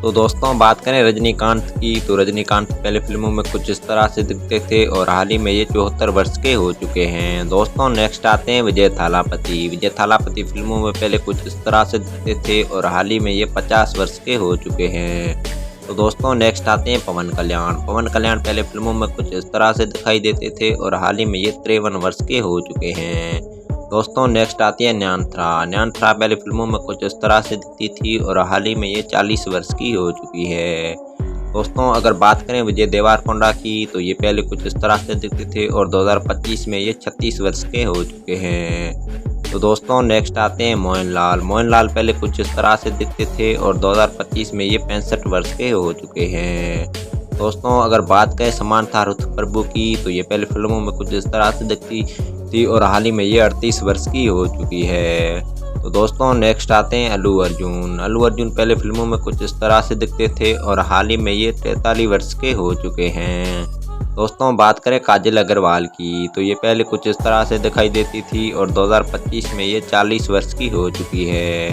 तो दोस्तों बात करें रजनीकांत की, तो रजनीकांत पहले फिल्मों में कुछ इस तरह से दिखते थे और हाल ही में ये 74 वर्ष के हो चुके हैं। दोस्तों नेक्स्ट आते हैं विजय थालापति। विजय थालापति फिल्मों में पहले कुछ इस तरह से दिखते थे और हाल ही में ये 50 वर्ष के हो चुके हैं। तो दोस्तों नेक्स्ट आते हैं पवन कल्याण। पवन कल्याण पहले फिल्मों में कुछ इस तरह से दिखाई देते थे और हाल ही में ये 53 वर्ष के हो चुके हैं। दोस्तों नेक्स्ट आती है न्यान्थरा। न्यान्थरा पहले फिल्मों में कुछ इस तरह से दिखती थी और हाल ही में ये 40 वर्ष की हो चुकी है। दोस्तों अगर बात करें विजय देवरकोंडा की, तो ये पहले कुछ इस तरह से दिखते थे और 2025 में ये 36 वर्ष के हो चुके हैं। तो दोस्तों नेक्स्ट आते हैं मोहनलाल। मोहनलाल पहले कुछ इस तरह से दिखते थे और 2025 में ये 65 वर्ष के हो चुके हैं। दोस्तों अगर बात करें समांथा रुथ प्रभु की, तो ये पहले फिल्मों में कुछ इस तरह से दिखती थी और हाल ही में ये 38 वर्ष की हो चुकी है। तो दोस्तों नेक्स्ट आते हैं अल्लू अर्जुन। अल्लू अर्जुन पहले फिल्मों में कुछ इस तरह से दिखते थे और हाल ही में ये 43 वर्ष के हो चुके हैं। दोस्तों बात करें काजल अग्रवाल की, तो ये पहले कुछ इस तरह से दिखाई देती थी और 2025 में ये 40 वर्ष की हो चुकी है।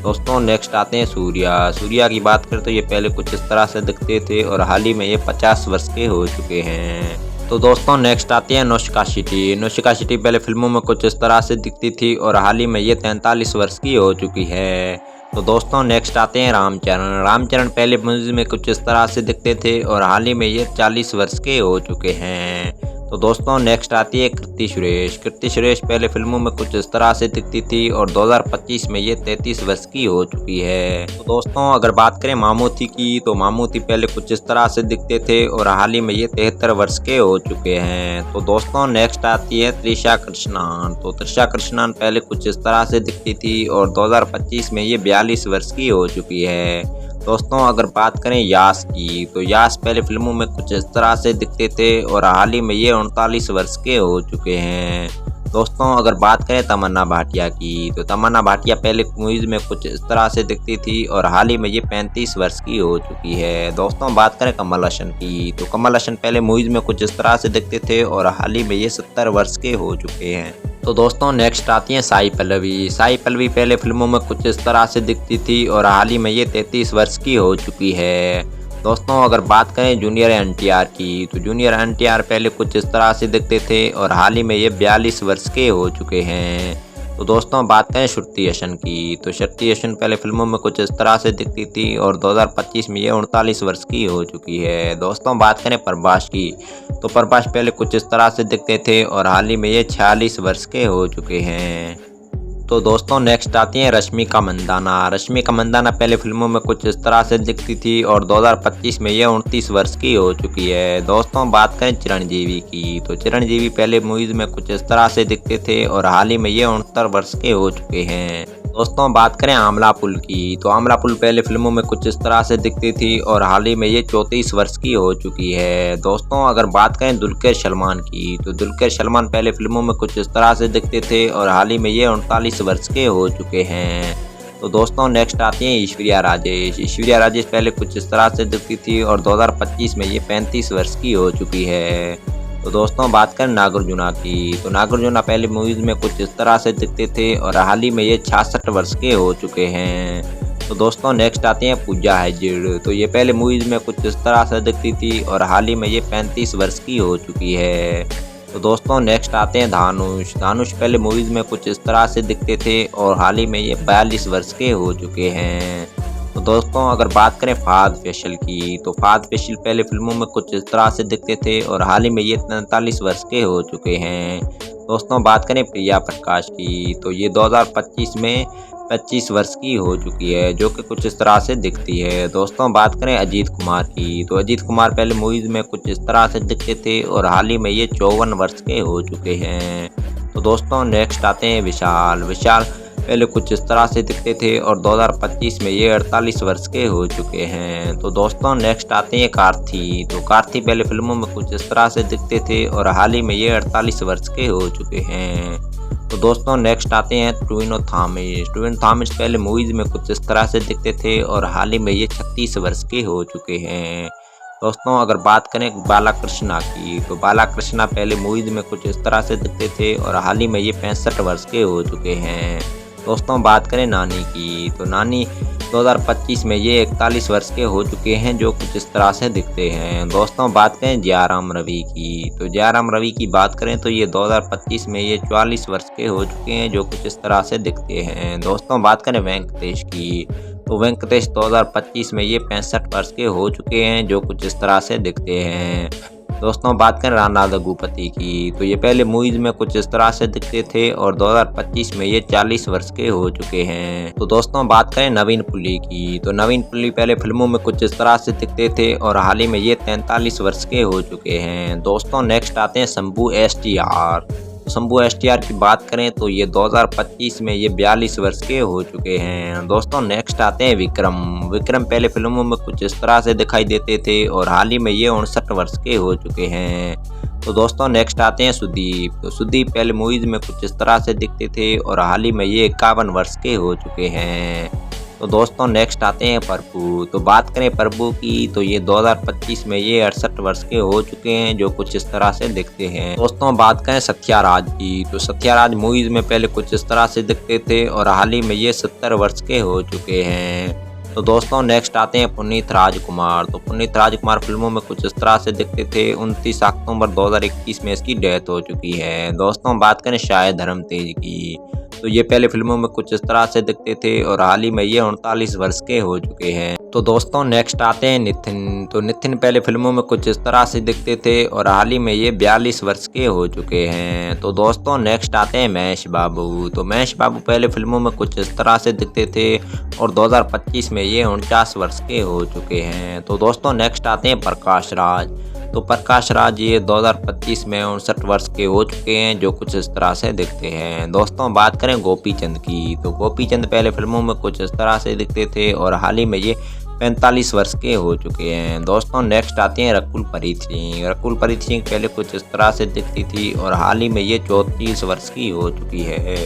दोस्तों नेक्स्ट आते हैं सूर्या। सूर्या की बात करें तो ये पहले कुछ इस तरह से दिखते थे और हाल ही में ये 50 वर्ष के हो चुके हैं। तो दोस्तों नेक्स्ट आती है अनुष्का शेट्टी। अनुष्का शेट्टी पहले फिल्मों में कुछ इस तरह से दिखती थी और हाल ही में ये 43 वर्ष की हो चुकी है। तो दोस्तों नेक्स्ट आते हैं रामचरण। रामचरण पहले मूवीज में कुछ इस तरह से दिखते थे और हाल ही में ये 40 वर्ष के हो चुके हैं। तो दोस्तों नेक्स्ट आती है कृति सुरेश। कृति सुरेश पहले फिल्मों में कुछ इस तरह से दिखती थी और 2025 में ये 33 वर्ष की हो चुकी है। तो दोस्तों अगर बात करें मामूती की, तो मामूती पहले कुछ इस तरह से दिखते थे और हाल ही में ये 73 वर्ष के हो चुके हैं। तो दोस्तों नेक्स्ट आती है त्रिशा कृष्णन। तो त्रिशा कृष्णन पहले कुछ इस तरह से दिखती थी और 2025 में ये 42 वर्ष की हो चुकी है। दोस्तों अगर बात करें याश की, तो याश पहले फिल्मों में कुछ इस तरह से दिखते थे और हाल ही में ये 39 वर्ष के हो चुके हैं। दोस्तों अगर बात करें तमन्ना भाटिया की, तो तमन्ना भाटिया पहले मूवीज में कुछ इस तरह से दिखती थी और हाल ही में ये 35 वर्ष की हो चुकी है। दोस्तों बात करें कमल हसन की, तो कमल हसन पहले मूवीज में कुछ इस तरह से दिखते थे और हाल ही में ये 70 वर्ष के हो चुके हैं। तो दोस्तों नेक्स्ट आती हैं साई पल्लवी। साई पल्लवी पहले फिल्मों में कुछ इस तरह से दिखती थी और हाल ही में ये 33 वर्ष की हो चुकी है। दोस्तों अगर बात करें जूनियर एनटीआर की, तो जूनियर एनटीआर पहले कुछ इस तरह से दिखते थे और हाल ही में ये 42 वर्ष के हो चुके हैं। तो दोस्तों बात करें श्रुति हसन की, तो श्रुति हसन पहले फिल्मों में कुछ इस तरह से दिखती थी और 2025 में ये 39 वर्ष की हो चुकी है। दोस्तों बात करें प्रभास की, तो प्रभास पहले कुछ इस तरह से दिखते थे और हाल ही में ये 46 वर्ष के हो चुके हैं। तो दोस्तों नेक्स्ट आती हैं रश्मिका मंदाना। रश्मिका मंदाना पहले फिल्मों में कुछ इस तरह से दिखती थी और 2025 में ये 29 वर्ष की हो चुकी है। दोस्तों बात करें चिरंजीवी की, तो चिरंजीवी पहले मूवीज में कुछ इस तरह से दिखते थे और हाल ही में ये 69 वर्ष के हो चुके हैं। दोस्तों बात करें आमला पुल की, तो आमला पुल पहले फिल्मों में कुछ इस तरह से दिखती थी और हाल ही में ये 34 वर्ष की हो चुकी है। दोस्तों अगर बात करें दुलकर सलमान की, तो दुलकर सलमान पहले फिल्मों में कुछ इस तरह से दिखते थे और हाल ही में ये 39 वर्ष के हो चुके हैं। तो दोस्तों नेक्स्ट आती हैं ऐश्वर्या राजेश। ऐश्वर्या राजेश पहले कुछ इस तरह से दिखती थी और 2025 में ये 35 वर्ष की हो चुकी है। तो दोस्तों बात करें नागार्जुन की, तो नागार्जुन पहले मूवीज में कुछ इस तरह से दिखते थे और हाल ही में ये 66 वर्ष के हो चुके हैं। तो दोस्तों नेक्स्ट आते हैं पूजा हेगड़े। तो ये पहले मूवीज में कुछ इस तरह से दिखती थी और हाल ही में ये 35 वर्ष की हो चुकी है। तो दोस्तों नेक्स्ट आते हैं धानुष। धानुष पहले मूवीज में कुछ इस तरह से दिखते थे और हाल ही में ये 42 वर्ष के हो चुके हैं। तो दोस्तों अगर बात करें फहद फैसल की, तो फहद फैसल पहले फिल्मों में कुछ इस तरह से दिखते थे और हाल ही में ये 43 वर्ष के हो चुके हैं। दोस्तों बात करें प्रिया प्रकाश की, तो ये 2025 में 25 वर्ष की हो चुकी है, जो कि कुछ इस तरह से दिखती है। दोस्तों बात करें अजीत कुमार की, तो अजीत कुमार पहले मूवीज में कुछ इस तरह से दिखते थे और हाल ही में ये 54 वर्ष के हो चुके हैं। तो दोस्तों नेक्स्ट आते हैं विशाल। विशाल पहले कुछ इस तरह से दिखते थे और 2025 में ये 48 वर्ष के हो चुके हैं। तो दोस्तों नेक्स्ट आते हैं कार्ति। तो कार्ति पहले फिल्मों में कुछ इस तरह से दिखते थे और हाल ही में ये 48 वर्ष के हो चुके हैं। तो दोस्तों नेक्स्ट आते हैं टोविनो थॉमस। टोविनो थॉमस पहले मूवीज में कुछ इस तरह से दिखते थे और हाल ही में ये 36 वर्ष के हो चुके हैं। दोस्तों अगर बात करें बालाकृष्णा की, तो बालाकृष्णा पहले मूवीज में कुछ इस तरह से दिखते थे और हाल ही में ये 65 वर्ष के हो चुके हैं। दोस्तों बात करें नानी की, तो नानी 2025 में ये 41 वर्ष के हो चुके हैं, जो कुछ इस तरह से दिखते हैं। दोस्तों बात करें जयराम रवि की, तो जयराम रवि की बात करें तो ये 2025 में ये 44 वर्ष के हो चुके हैं, जो कुछ इस तरह से दिखते हैं। दोस्तों बात करें वेंकटेश की, तो वेंकटेश 2025 में ये 65 वर्ष के हो चुके हैं, जो कुछ इस तरह से दिखते हैं। दोस्तों बात करें राणा दग्गुपति की, तो ये पहले मूवीज में कुछ इस तरह से दिखते थे और 2025 में ये 40 वर्ष के हो चुके हैं। तो दोस्तों बात करें नवीन पुली की, तो नवीन पुली पहले फिल्मों में कुछ इस तरह से दिखते थे और हाल ही में ये 43 वर्ष के हो चुके हैं। दोस्तों नेक्स्ट आते हैं शंभू एसटीआर। शंभू एसटीआर की बात करें तो ये 2025 में ये 42 वर्ष के हो चुके हैं। दोस्तों नेक्स्ट आते हैं विक्रम। विक्रम पहले फिल्मों में कुछ इस तरह से दिखाई देते थे और हाल ही में ये 59 वर्ष के हो चुके हैं। तो दोस्तों नेक्स्ट आते हैं सुदीप। तो सुदीप पहले मूवीज में कुछ इस तरह से दिखते थे और हाल ही में ये 51 वर्ष के हो चुके हैं। तो दोस्तों नेक्स्ट आते हैं प्रभु। तो बात करें प्रभु की, तो ये 2025 में ये 68 वर्ष के हो चुके हैं, जो कुछ इस तरह से दिखते हैं। दोस्तों बात करें सत्याराज की, तो सत्याराज मूवीज में पहले कुछ इस तरह से दिखते थे और हाल ही में ये 70 वर्ष के हो चुके हैं। तो दोस्तों नेक्स्ट आते हैं पुनीत राजकुमार। तो पुनीत राजकुमार फिल्मों में कुछ इस तरह से दिखते थे। 29 अक्टूबर 2021 में इसकी डेथ हो चुकी है। दोस्तों बात करें शायद धर्म तेज की, तो ये पहले फिल्मों में कुछ इस तरह से दिखते थे और हाल ही में ये 39 वर्ष के हो चुके हैं। तो दोस्तों नेक्स्ट आते हैं नितिन। तो नितिन पहले फिल्मों में कुछ इस तरह से दिखते थे और हाल ही में ये 42 वर्ष के हो चुके हैं। तो दोस्तों नेक्स्ट आते हैं महेश बाबू। तो महेश बाबू पहले फिल्मों में कुछ इस तरह से दिखते थे और 2025 में ये 49 वर्ष के हो चुके हैं। तो दोस्तों नेक्स्ट आते हैं प्रकाश राज। तो प्रकाश राज ये 2025 में 59 वर्ष के हो चुके हैं, जो कुछ इस तरह से दिखते हैं। दोस्तों बात करें गोपी चंद की, तो गोपी चंद पहले फिल्मों में कुछ इस तरह से दिखते थे और हाल ही में ये 45 वर्ष के हो चुके हैं। दोस्तों नेक्स्ट आते हैं रकुल प्रीत सिंह। रकुल प्रीत सिंह पहले कुछ इस तरह से दिखती थी और हाल ही में ये 34 वर्ष की हो चुकी है।